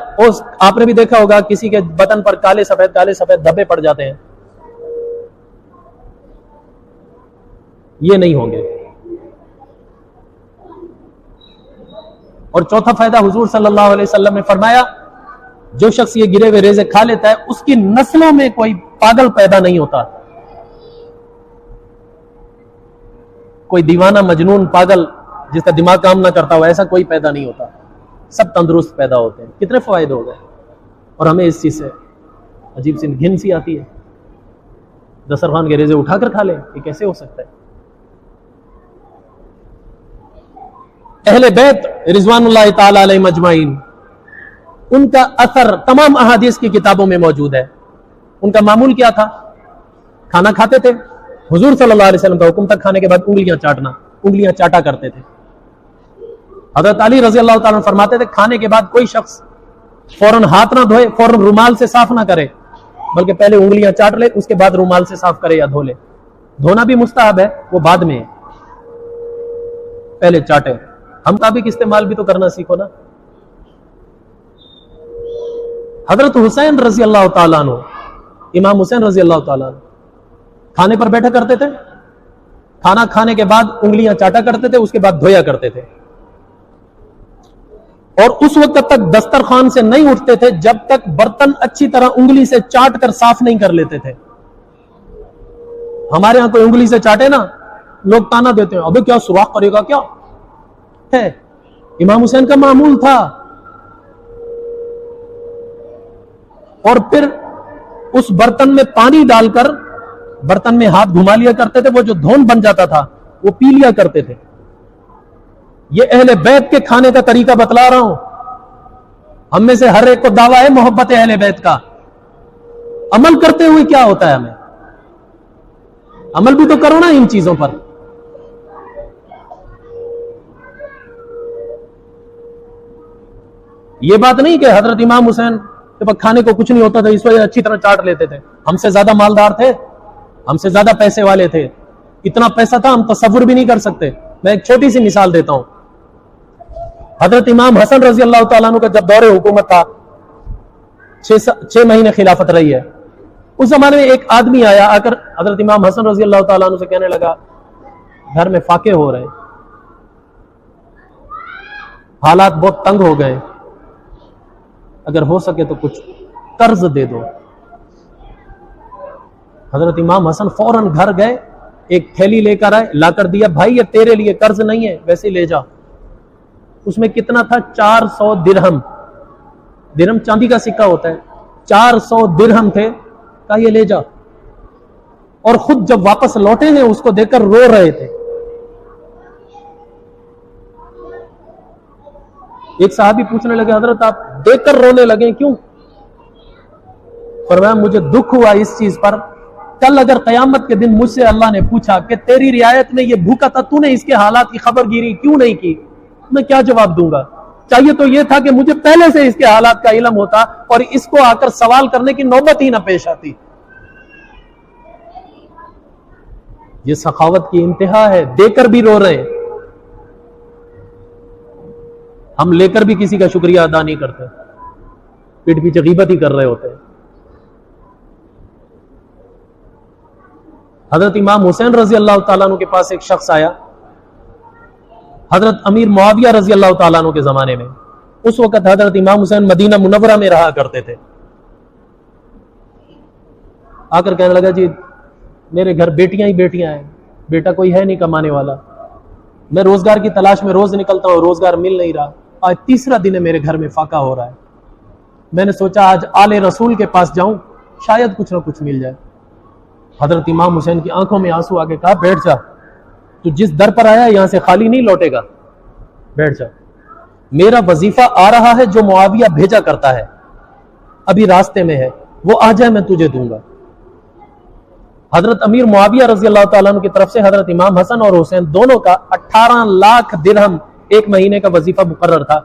آپ نے بھی دیکھا ہوگا کسی کے بدن پر کالے سفید دھبے پڑ جاتے ہیں، یہ نہیں ہوں گے۔ اور چوتھا فائدہ حضور صلی اللہ علیہ وسلم نے فرمایا جو شخص یہ گرے ہوئے ریزے کھا لیتا ہے اس کی نسلوں میں کوئی پاگل پیدا نہیں ہوتا، کوئی دیوانہ مجنون پاگل جس کا دماغ کام نہ کرتا ہو ایسا کوئی پیدا نہیں ہوتا، سب تندرست پیدا ہوتے ہیں۔ کتنے فوائد ہو گئے، اور ہمیں اس چیز سے عجیب سی گھن سی آتی ہے، دسترخوان کے ریزے اٹھا کر کھا لیں، یہ کیسے ہو سکتا ہے؟ اہل بیت رضوان اللہ تعالی علیہ مجمعین، ان کا اثر تمام احادیث کی کتابوں میں موجود ہے۔ ان کا معمول کیا تھا؟ کھانا کھاتے تھے، حضور صلی اللہ علیہ وسلم کا حکم تھا کھانے کے بعد انگلیاں چاٹا کرتے تھے۔ حضرت علی رضی اللہ تعالیٰ عنہ فرماتے تھے کھانے کے بعد کوئی شخص فوراً ہاتھ نہ دھوئے، فوراً رومال سے صاف نہ کرے، بلکہ پہلے انگلیاں چاٹ لے، اس کے بعد رومال سے صاف کرے یا دھو لے۔ دھونا بھی مستحب ہے، وہ بعد میں ہے، پہلے چاٹے۔ ہم مطابق استعمال بھی تو کرنا سیکھو نا۔ حضرت حسین رضی اللہ تعالیٰ عنہ، امام حسین رضی اللہ تعالیٰ عنہ کھانے پر بیٹھا کرتے تھے، کھانا کھانے کے بعد انگلیاں چاٹا کرتے تھے، اس کے بعد دھویا کرتے تھے، اور اس وقت تک دسترخوان سے نہیں اٹھتے تھے جب تک برتن اچھی طرح انگلی سے چاٹ کر صاف نہیں کر لیتے تھے۔ ہمارے ہاں کوئی انگلی سے چاٹے نا، لوگ تانا دیتے ہیں ابے کیا سوراخ کرے گا کیا ہے؟ امام حسین کا معمول تھا۔ اور پھر اس برتن میں پانی ڈال کر برتن میں ہاتھ گھما لیا کرتے تھے، وہ جو دھون بن جاتا تھا وہ پی لیا کرتے تھے۔ یہ اہل بیت کے کھانے کا طریقہ بتلا رہا ہوں۔ ہم میں سے ہر ایک کو دعویٰ ہے محبت اہل بیت کا، عمل کرتے ہوئے کیا ہوتا ہے؟ ہمیں عمل بھی تو کرو نا ان چیزوں پر۔ یہ بات نہیں کہ حضرت امام حسین کھانے کو کچھ نہیں ہوتا تھا اس وجہ اچھی طرح چاٹ لیتے تھے، ہم سے زیادہ مالدار تھے، ہم سے زیادہ پیسے والے تھے، اتنا پیسہ تھا ہم تصور بھی نہیں کر سکتے۔ میں ایک چھوٹی سی مثال دیتا ہوں۔ حضرت امام حسن رضی اللہ تعالیٰ عنہ کا جب دور حکومت تھا، 6 مہینے خلافت رہی ہے، اس زمانے میں ایک آدمی آیا، آ کر حضرت امام حسن رضی اللہ تعالیٰ عنہ سے کہنے لگا گھر میں فاقے ہو رہے، حالات بہت تنگ ہو گئے، اگر ہو سکے تو کچھ قرض دے دو۔ حضرت امام حسن فوراً گھر گئے، ایک تھیلی لے کر آئے، لا کر دیا، بھائی یہ تیرے لیے قرض نہیں ہے، ویسے لے جا۔ اس میں کتنا تھا؟ 400 درہم۔ درہم چاندی کا سکہ ہوتا ہے، 400 درہم تھے، کہا یہ لے جا۔ اور خود جب واپس لوٹے ہیں اس کو دیکھ کر رو رہے تھے۔ ایک صحابی پوچھنے لگے حضرت آپ دیکھ کر رونے لگے کیوں؟ فرمایا مجھے دکھ ہوا اس چیز پر، کل اگر قیامت کے دن مجھ سے اللہ نے پوچھا کہ تیری رعایت میں یہ بھوکا تھا، تو نے اس کے حالات کی خبر گیری کیوں نہیں کی، میں کیا جواب دوں گا؟ چاہیے تو یہ تھا کہ مجھے پہلے سے اس کے حالات کا علم ہوتا اور اس کو آ کر سوال کرنے کی نوبت ہی نہ پیش آتی۔ یہ سخاوت کی انتہا ہے، دے کر بھی رو رہے ہیں، ہم لے کر بھی کسی کا شکریہ ادا نہیں کرتے، پیٹ پیچھے غیبت ہی کر رہے ہوتے ہیں۔ حضرت امام حسین رضی اللہ تعالیٰ عنہ کے پاس ایک شخص آیا، حضرت امیر معاویہ رضی اللہ تعالیٰ عنہ کے زمانے میں، اس وقت حضرت امام حسین مدینہ منورہ میں رہا کرتے تھے۔ آ کر کہنے لگا جی میرے گھر بیٹیاں ہی بیٹیاں ہیں، بیٹا کوئی ہے نہیں کمانے والا، میں روزگار کی تلاش میں روز نکلتا ہوں، روزگار مل نہیں رہا، آج تیسرا دن ہے میرے گھر میں فاقہ ہو رہا ہے، میں نے سوچا آج آل رسول کے پاس جاؤں، شاید کچھ نہ کچھ مل جائے۔ حضرت امام حسین کی آنکھوں میں آنسو آ کے کہا بیٹھ جا، تو جس در پر آیا یہاں سے خالی نہیں لوٹے گا، بیٹھ جا۔ میرا وظیفہ آ رہا ہے جو معاویہ بھیجا کرتا ہے، ابھی راستے میں ہے، وہ آ جائے میں تجھے دوں گا۔ حضرت امیر معاویہ رضی اللہ تعالیٰ عنہ کی طرف سے حضرت امام حسن اور حسین دونوں کا 18 لاکھ درہم ایک مہینے کا وظیفہ مقرر تھا،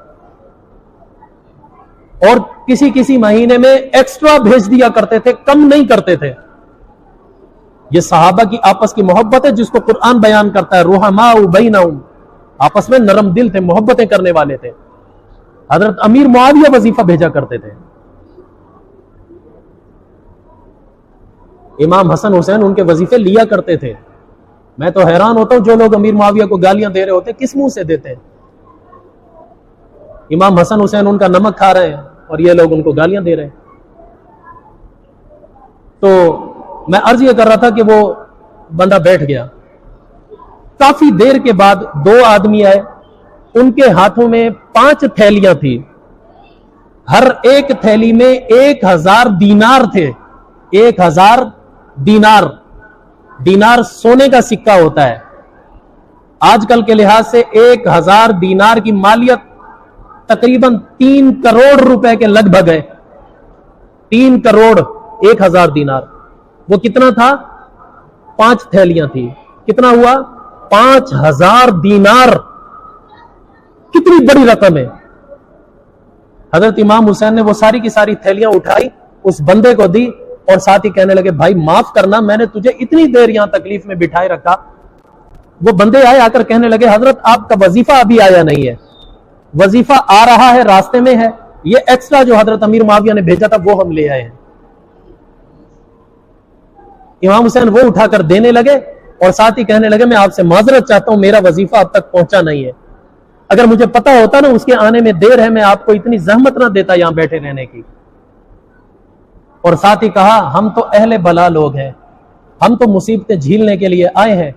اور کسی کسی مہینے میں ایکسٹرا بھیج دیا کرتے تھے، کم نہیں کرتے تھے۔ یہ صحابہ کی آپس کی محبت ہے جس کو قرآن بیان کرتا ہے، رحماء بینہم، آپس میں نرم دل تھے، محبتیں کرنے والے تھے۔ حضرت امیر معاویہ وظیفہ بھیجا کرتے تھے، امام حسن حسین ان کے وظیفے لیا کرتے تھے۔ میں تو حیران ہوتا ہوں جو لوگ امیر معاویہ کو گالیاں دے رہے ہوتے کس منہ سے دیتے ہیں؟ امام حسن حسین ان کا نمک کھا رہے ہیں اور یہ لوگ ان کو گالیاں دے رہے ہیں۔ تو میں عرض یہ کر رہا تھا کہ وہ بندہ بیٹھ گیا، کافی دیر کے بعد 2 آدمی آئے، ان کے ہاتھوں میں 5 تھیلیاں تھی، ہر ایک تھیلی میں 1000 دینار تھے۔ 1000 دینار، دینار سونے کا سکہ ہوتا ہے، آج کل کے لحاظ سے 1000 دینار کی مالیت تقریباً 3 کروڑ روپے کے لگ بھگ ہے۔ 3 کروڑ 1000 دینار، وہ کتنا تھا؟ 5 تھیلیاں تھی، کتنا ہوا؟ 5000 دینار، کتنی بڑی رقم ہے۔ حضرت امام حسین نے وہ ساری کی ساری تھیلیاں اٹھائی، اس بندے کو دی، اور ساتھ ہی کہنے لگے بھائی معاف کرنا، میں نے تجھے اتنی دیر یہاں تکلیف میں بٹھائے رکھا۔ وہ بندے آئے، آ کر کہنے لگے حضرت آپ کا وظیفہ ابھی آیا نہیں ہے، وظیفہ آ رہا ہے، راستے میں ہے، یہ ایکسٹرا جو حضرت امیر معاویہ نے بھیجا تھا وہ ہم لے آئے ہیں۔ امام حسین وہ اٹھا کر دینے لگے اور ساتھ ہی کہنے لگے میں آپ سے معذرت چاہتا ہوں، میرا وظیفہ اب تک پہنچا نہیں ہے، اگر مجھے پتا ہوتا نا اس کے آنے میں دیر ہے میں آپ کو اتنی زحمت نہ دیتا یہاں بیٹھے رہنے کی۔ اور ساتھ ہی کہا ہم تو اہل بلا لوگ ہیں، ہم تو مصیبتیں جھیلنے کے لیے آئے ہیں،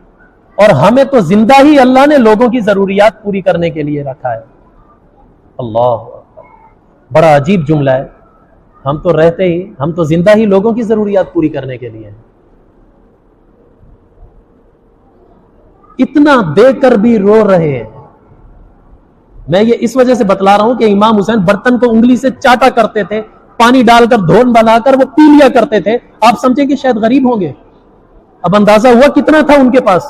اور ہمیں تو زندہ ہی اللہ نے لوگوں کی ضروریات پوری کرنے کے لیے رکھا ہے۔ اللہ اکبر، بڑا عجیب جملہ ہے، ہم تو رہتے ہی، ہم تو زندہ ہی لوگوں کی ضروریات پوری کرنے کے لیے ہیں۔ اتنا دے کر بھی رو رہے ہیں۔ میں یہ اس وجہ سے بتلا رہا ہوں کہ امام حسین برتن کو انگلی سے چاٹا کرتے تھے، پانی ڈال کر دھون بنا کر وہ پی لیا کرتے تھے۔ آپ سمجھے کہ شاید غریب ہوں گے، اب اندازہ ہوا کتنا تھا ان کے پاس،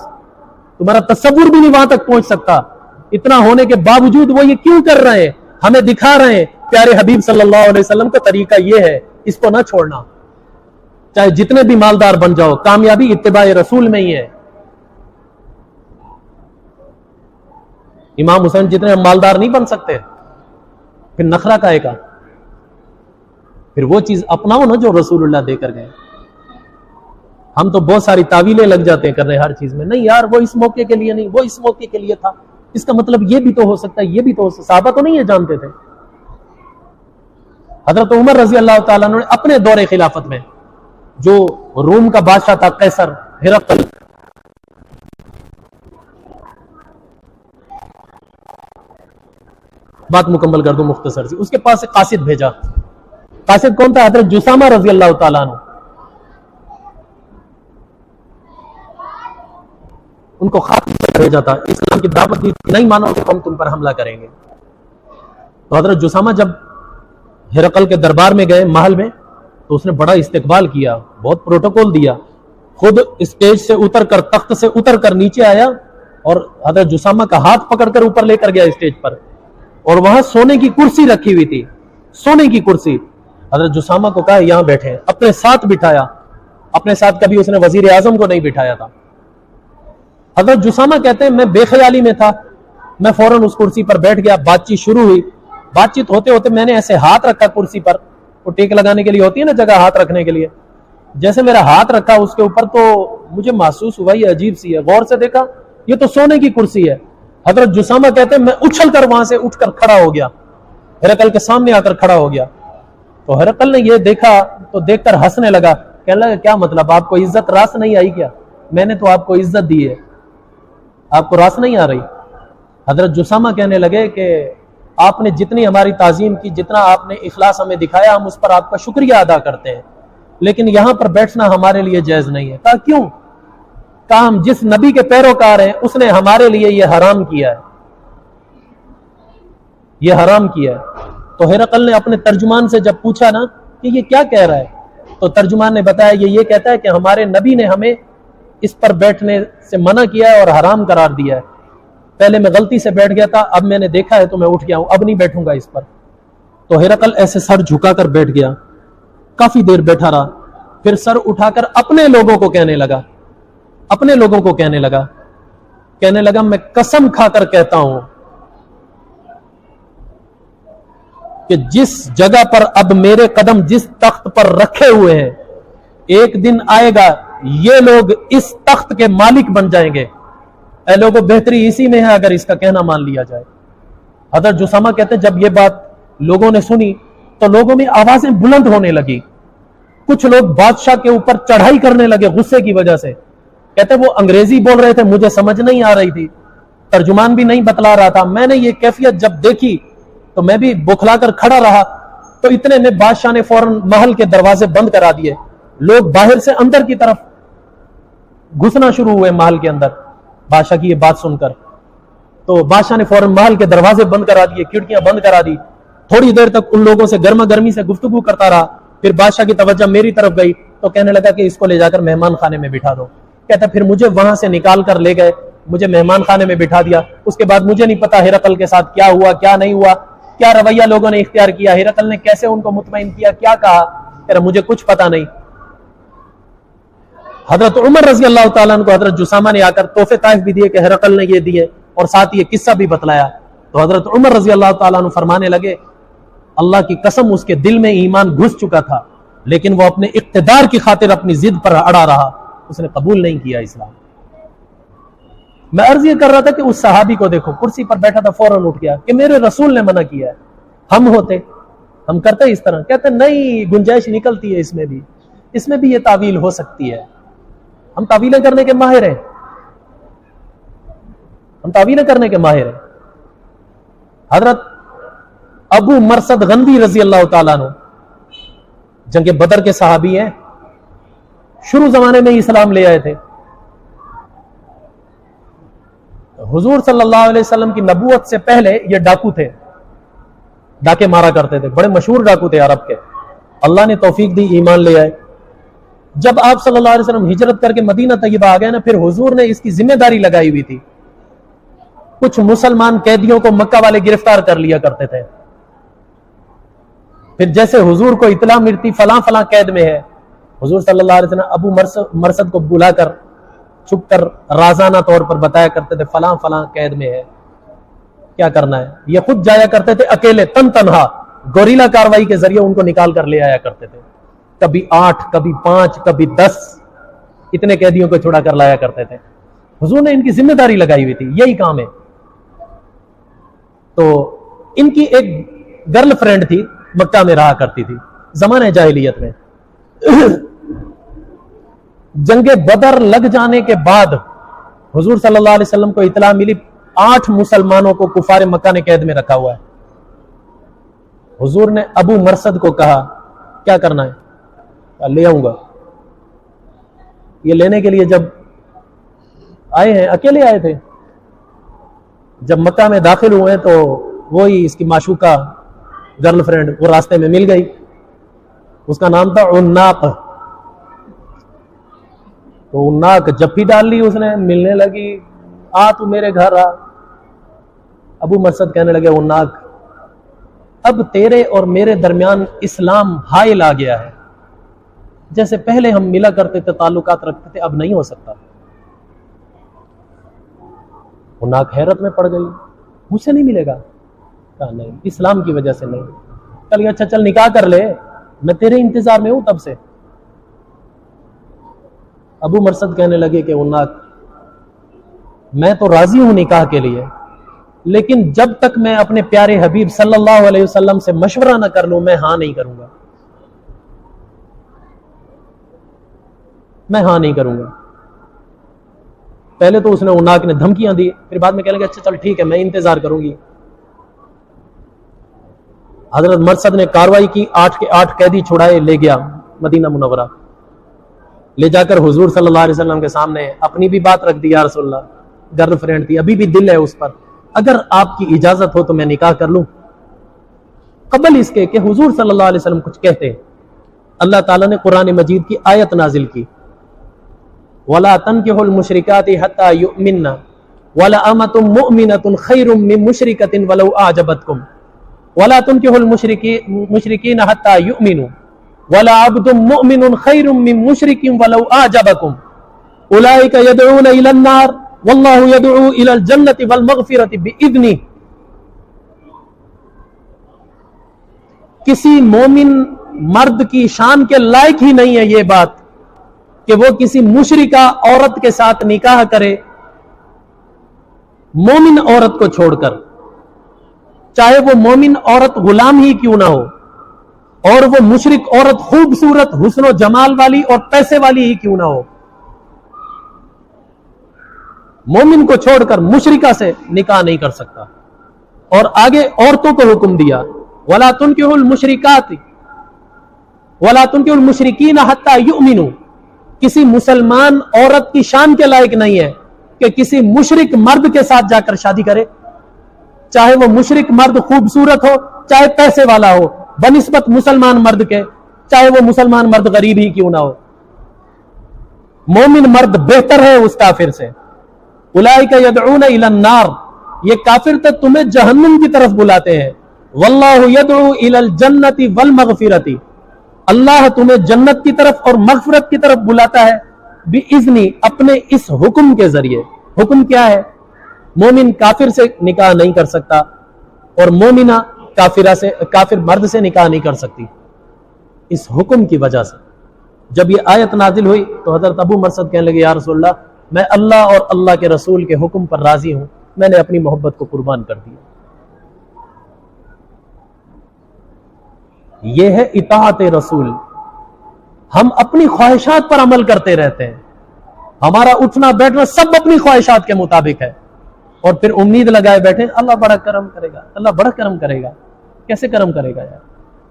تمہارا تصور بھی نہیں وہاں تک پہنچ سکتا۔ اتنا ہونے کے باوجود وہ یہ کیوں کر رہے ہیں؟ ہمیں دکھا رہے ہیں پیارے حبیب صلی اللہ علیہ وسلم کا طریقہ یہ ہے، اس کو نہ چھوڑنا، چاہے جتنے بھی مالدار بن جاؤ، کامیابی اتباع رسول میں ہی ہے۔ امام حسین جتنے مالدار نہیں بن سکتے، پھر نخرہ کائے کا، پھر وہ چیز اپناؤ نا جو رسول اللہ دے کر گئے۔ ہم تو بہت ساری تعویلیں لگ جاتے ہیں کرنے ہر چیز میں، نہیں یار وہ اس موقع کے لیے نہیں، وہ اس موقع کے لیے تھا، اس کا مطلب یہ بھی تو ہو سکتا ہے، یہ بھی تو ہو سکتا ہے۔ صحابہ تو نہیں یہ جانتے تھے۔ حضرت عمر رضی اللہ تعالیٰ عنہ نے اپنے دور خلافت میں جو روم کا بادشاہ تھا قیصر ہرقل، بات مکمل کر دوں مختصر سی، اس کے پاس ایک قاصد بھیجا۔ قاصد کون تھا؟ حضرت جسامہ رضی اللہ تعالیٰ عنہ، ان کو خط بھیجا تھا، اسلام کی دعوت دی، نہیں مانو کہ ہم تم پر حملہ کریں گے۔ تو حضرت جسامہ جب ہرقل کے دربار میں گئے محل میں، تو اس نے بڑا استقبال کیا، بہت پروٹوکول دیا، خود اسٹیج سے اتر کر، تخت سے اتر کر نیچے آیا اور حضرت جسامہ کا ہاتھ پکڑ کر اوپر لے کر گیا اسٹیج پر، اور وہاں سونے کی کرسی رکھی ہوئی تھی، سونے کی کرسی۔ حضرت جسامہ کو کہا یہاں بیٹھے، اپنے ساتھ بٹھایا، اپنے ساتھ کبھی اس نے وزیر اعظم کو نہیں بٹھایا تھا۔ حضرت جسامہ کہتے ہیں میں بے خیالی میں تھا، میں فوراً اس کرسی پر بیٹھ گیا، بات چیت شروع ہوئی، بات چیت ہوتے ہوتے میں نے ایسے ہاتھ رکھا کرسی پر، وہ ٹیک لگانے کے لیے ہوتی ہے نا جگہ ہاتھ رکھنے کے لیے، جیسے میرا ہاتھ رکھا اس کے اوپر تو مجھے محسوس ہوا یہ عجیب سی ہے، غور سے دیکھا یہ تو سونے کی کرسی ہے۔ حضرت جسامہ کہتے ہیں میں اچھل کر وہاں سے اٹھ کر کھڑا ہو گیا، ہرقل کے سامنے آ کر کھڑا ہو گیا۔ تو ہرقل نے یہ دیکھا تو دیکھ کر ہنسنے لگا، کہنے لگا کیا مطلب، آپ کو عزت راس نہیں آئی کیا؟ میں نے تو آپ کو عزت دی ہے، آپ کو راس نہیں آ رہی؟ حضرت جسامہ کہنے لگے کہ آپ نے جتنی ہماری تعظیم کی، جتنا آپ نے اخلاص ہمیں دکھایا، ہم اس پر آپ کا شکریہ ادا کرتے ہیں، لیکن یہاں پر بیٹھنا ہمارے لیے جائز نہیں ہے۔ کہا کیوں؟ کہا ہم جس نبی کے پیروکار ہیں اس نے ہمارے لیے یہ حرام کیا ہے۔ یہ حرام کیا ہے۔ تو ہرقل نے اپنے ترجمان سے جب پوچھا نا کہ یہ کیا کہہ رہا ہے، تو ترجمان نے بتایا یہ کہتا ہے کہ ہمارے نبی نے ہمیں اس پر بیٹھنے سے منع کیا ہے اور حرام قرار دیا ہے۔ پہلے میں غلطی سے بیٹھ گیا تھا، اب میں نے دیکھا ہے تو میں اٹھ گیا ہوں، اب نہیں بیٹھوں گا اس پر۔ تو ہرقل ایسے سر جھکا کر بیٹھ گیا، کافی دیر بیٹھا رہا، پھر سر اٹھا کر اپنے لوگوں کو کہنے لگا میں قسم کھا کر کہتا ہوں کہ جس جگہ پر اب میرے قدم جس تخت پر رکھے ہوئے ہیں، ایک دن آئے گا یہ لوگ اس تخت کے مالک بن جائیں گے۔ اے لوگوں، بہتری اسی میں ہے اگر اس کا کہنا مان لیا جائے۔ حضرت جسامہ کہتے ہیں جب یہ بات لوگوں نے سنی تو لوگوں میں آوازیں بلند ہونے لگی، کچھ لوگ بادشاہ کے اوپر چڑھائی کرنے لگے غصے کی وجہ سے۔ کہتے وہ انگریزی بول رہے تھے، مجھے سمجھ نہیں آ رہی تھی، ترجمان بھی نہیں بتلا رہا تھا، میں نے یہ کیفیت جب دیکھی تو میں بھی بوکھلا کر کھڑا رہا۔ تو اتنے میں بادشاہ نے فوراً محل کے دروازے بند کرا دیے، لوگ باہر سے اندر کی طرف گھسنا شروع ہوئے محل کے اندر بادشاہ کی یہ بات سن کر۔ تو بادشاہ نے فوراً محل کے دروازے بند کرا دیے، کھڑکیاں بند کرا دی، تھوڑی دیر تک ان لوگوں سے گرما گرمی سے گفتگو کرتا رہا۔ پھر بادشاہ کی توجہ میری طرف گئی تو کہنے لگا کہ اس کو لے جا کر مہمان خانے میں بٹھا دو۔ کہتا پھر مجھے وہاں سے نکال کر لے گئے، مجھے مہمان خانے میں بٹھا دیا۔ اس کے بعد مجھے نہیں پتا ہرقل کے ساتھ کیا ہوا کیا نہیں ہوا، کیا رویہ لوگوں نے اختیار کیا، ہرقل نے کیسے ان کو مطمئن کیا، کیا کہا، کہہ رہا مجھے کچھ پتا نہیں۔ حضرت عمر رضی اللہ تعالیٰ عنہ کو حضرت جسامہ نے آ کر تحفے طائف بھی دیے کہ ہرقل نے یہ دیے، اور ساتھ یہ قصہ بھی بتلایا۔ تو حضرت عمر رضی اللہ تعالیٰ عنہ فرمانے لگے اللہ کی قسم اس کے دل میں ایمان گھس چکا تھا، لیکن وہ اپنے اقتدار کی خاطر اپنی ضد پر اڑا رہا، اس نے قبول نہیں کیا اسلام۔ میں عرض یہ کر رہا تھا کہ اس صحابی کو دیکھو، کرسی پر بیٹھا تھا، فوراً اٹھ گیا کہ میرے رسول نے منع کیا ہے، ہم ہوتے ہم کرتے اس طرح، کہتے نہیں گنجائش نکلتی ہے اس میں بھی یہ تعویل ہو سکتی ہے، ہم تعویلیں کرنے کے ماہر ہیں، حضرت ابو مرصد غنوی رضی اللہ تعالیٰ عنہ جنگ بدر کے صحابی ہیں، شروع زمانے میں اسلام لے آئے تھے۔ حضور صلی اللہ علیہ وسلم کی نبوت سے پہلے یہ ڈاکو تھے، ڈاکے مارا کرتے تھے، بڑے مشہور ڈاکو تھے عرب کے۔ اللہ نے توفیق دی، ایمان لے آئے۔ جب آپ صلی اللہ علیہ وسلم ہجرت کر کے مدینہ طیبہ آ گئے نا، پھر حضور نے اس کی ذمہ داری لگائی ہوئی تھی، کچھ مسلمان قیدیوں کو مکہ والے گرفتار کر لیا کرتے تھے، پھر جیسے حضور کو اطلاع ملتی فلاں فلاں قید میں ہے، حضور صلی اللہ علیہ وسلم ابو مرصد کو بلا کر چھپ کر رازانہ طور پر بتایا کرتے تھے فلاں فلاں قید میں ہے، کیا کرنا ہے۔ یہ خود جایا کرتے تھے اکیلے، تنہا گوریلا کاروائی کے ذریعے ان کو نکال کر لے آیا کرتے تھے، کبھی 8 کبھی 5 کبھی 10 اتنے قیدیوں کو چھڑا کر لایا کرتے تھے۔ حضور نے ان کی ذمہ داری لگائی ہوئی تھی، یہی کام ہے۔ تو ان کی ایک گرل فرینڈ تھی، مکہ میں رہا کرتی تھی زمانہ جاہلیت میں۔ جنگ بدر لگ جانے کے بعد حضور صلی اللہ علیہ وسلم کو اطلاع ملی 8 مسلمانوں کو کفار مکہ نے قید میں رکھا ہوا ہے۔ حضور نے ابو مرصد کو کہا کیا کرنا ہے، لے آؤں گا۔ یہ لینے کے لیے جب آئے ہیں، اکیلے آئے تھے، جب مکہ میں داخل ہوئے تو وہی اس کی معشوقہ گرل فرینڈ وہ راستے میں مل گئی، اس کا نام تھا عناق۔ تو عناق جپی ڈال لی اس نے، ملنے لگی، آ تو میرے گھر آ۔ ابو مرصد کہنے لگے عناق اب تیرے اور میرے درمیان اسلام حائل آ گیا ہے، جیسے پہلے ہم ملا کرتے تھے، تعلقات رکھتے تھے، اب نہیں ہو سکتا۔ عناق حیرت میں پڑ گئی، مجھ سے نہیں ملے گا؟ کہا نہیں، اسلام کی وجہ سے نہیں۔ کہا اچھا چل نکاح کر لے، میں تیرے انتظار میں ہوں تب سے۔ ابو مرصد کہنے لگے کہ عناق میں تو راضی ہوں نکاح کے لیے، لیکن جب تک میں اپنے پیارے حبیب صلی اللہ علیہ وسلم سے مشورہ نہ کر لوں میں ہاں نہیں کروں گا، میں ہاں نہیں کروں گا۔ پہلے تو اس نے عناق نے دھمکیاں دی، پھر بعد میں کہنے لگا اچھا چل ٹھیک ہے میں انتظار کروں گی۔ حضرت مرصد نے کاروائی کی، 8 کے 8 قیدی چھڑائے، لے گیا مدینہ منورہ، لے جا کر حضور صلی اللہ علیہ وسلم کے سامنے اپنی بھی بات رکھ دی، یا رسول اللہ گرل فرینڈ تھی، ابھی بھی دل ہے اس پر، اگر آپ کی اجازت ہو تو میں نکاح کر لوں۔ قبل اس کے کہ حضور صلی اللہ علیہ وسلم کچھ کہتے ہیں، اللہ تعالیٰ نے قرآن مجید کی آیت نازل کی، وَلَا تَنْكِحُوا الْمُشْرِكَاتِ حَتَّى يُؤْمِنَّ وَلَأَمَةٌ مُؤْمِنَةٌ خَيْرٌ مِّن مُشْرِكَةٍ وَلَوْ أَعْجَبَتْكُمْ وَلَا تُنْكِحُوا الْمُشْرِكِينَ حَتَّى يُؤْمِنُوا وَلَعَبْدٌ مُؤْمِنٌ خَيْرٌ مِّن مُشْرِكٍ وَلَوْ أَعْجَبَكُمْ أُولَٰئِكَ يَدْعُونَ إِلَى النَّارِ وَاللَّهُ يَدْعُو إِلَى الْجَنَّةِ وَالْمَغْفِرَةِ بِإِذْنِهِ۔ کسی مومن مرد کی شان کے لائق ہی نہیں ہے یہ بات کہ وہ کسی مشرکہ عورت کے ساتھ نکاح کرے، مومن عورت کو چھوڑ کر، چاہے وہ مومن عورت غلام ہی کیوں نہ ہو، اور وہ مشرک عورت خوبصورت حسن و جمال والی اور پیسے والی ہی کیوں نہ ہو، مومن کو چھوڑ کر مشرکہ سے نکاح نہیں کر سکتا۔ اور آگے عورتوں کو حکم دیا، وَلَا تُنْكِحُوا الْمُشْرِكَاتِ وَلَا تُنْكِحُوا الْمُشْرِكِينَ حَتَّى يُؤْمِنُوا، کسی مسلمان عورت کی شان کے لائق نہیں ہے کہ کسی مشرک مرد کے ساتھ جا کر شادی کرے، چاہے وہ مشرک مرد خوبصورت ہو، چاہے پیسے والا ہو، بنسبت مسلمان مرد کے، چاہے وہ مسلمان مرد غریب ہی کیوں نہ ہو، مومن مرد بہتر ہے اس کافر سے۔ اولئک یدعون الی النار، یہ کافر تو تمہیں جہنم کی طرف بلاتے ہیں، واللہ یدعو الی الجنۃ والمغفرۃ، اللہ تمہیں جنت کی طرف اور مغفرت کی طرف بلاتا ہے، بِإِذْنِ، اپنے اس حکم کے ذریعے۔ حکم کیا ہے؟ مومن کافر سے نکاح نہیں کر سکتا، اور مومنہ کافر مرد سے نکاح نہیں کر سکتی، اس حکم کی وجہ سے۔ جب یہ آیت نازل ہوئی تو حضرت ابو مرثد کہنے لگے، یا رسول اللہ، میں اللہ اور اللہ کے رسول کے حکم پر راضی ہوں، میں نے اپنی محبت کو قربان کر دیا۔ یہ ہے اطاعت رسول۔ ہم اپنی خواہشات پر عمل کرتے رہتے ہیں، ہمارا اٹھنا بیٹھنا سب اپنی خواہشات کے مطابق ہے، اور پھر امید لگائے بیٹھے اللہ بڑا کرم کرے گا، اللہ بڑا کرم کرے گا۔ کیسے کرم کرے گا یار؟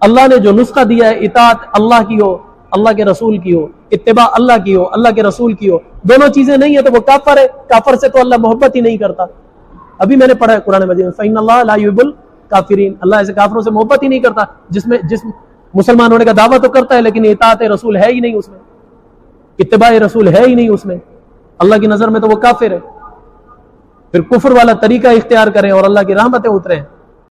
اللہ نے جو نسخہ دیا ہے، اطاعت اللہ کی ہو، اللہ کے رسول کی ہو، اتباع اللہ کی ہو، اللہ کے رسول کی ہو، دونوں چیزیں نہیں ہے تو وہ کافر ہے، کافر سے تو اللہ محبت ہی نہیں کرتا۔ ابھی میں نے پڑھا ہے قرآن مجید میں، فَإِنَّ اللَّهَ لَا يُحِبُّ الْكَافِرِينَ، اللہ ایسے کافروں سے محبت ہی نہیں کرتا جس مسلمان ہونے کا دعویٰ تو کرتا ہے لیکن اطاعت رسول ہے ہی نہیں اس میں، اتباع رسول ہے ہی نہیں اس میں، اللہ کی نظر میں تو وہ کافر ہے۔ پھر کفر والا طریقہ اختیار کریں اور اللہ کی رحمتیں اتریں۔